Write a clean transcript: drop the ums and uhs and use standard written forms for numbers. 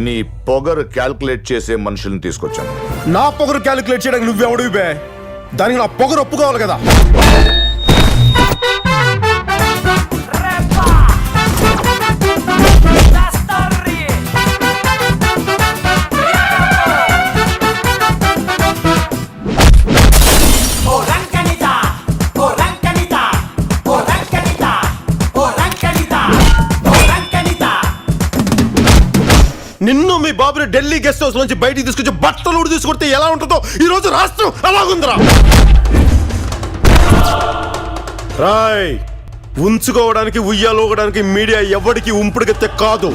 నీ పొగరు క్యాల్కులేట్ చేసే మనుషుల్ని తీసుకొచ్చాను. నా పొగరు క్యాలిక్యులేట్ చేయడానికి నువ్వెవడివి బే? దానికి నా పొగరు ఒప్పుకోవాలి కదా. నిన్ను మీ బాబుని ఢిల్లీ గెస్ట్ హౌస్ నుంచి బయటికి తీసుకొచ్చి బట్టలు ఊడి తీసుకొడితే ఎలా ఉంటుందో ఈ రోజు రాష్ట్రం అలాగుందిరా. రాయ్, ఉంచుకోవడానికి ఉయ్యాలోగడానికి మీడియా ఎవరికి ఉంపుడుగెత్తే కాదు.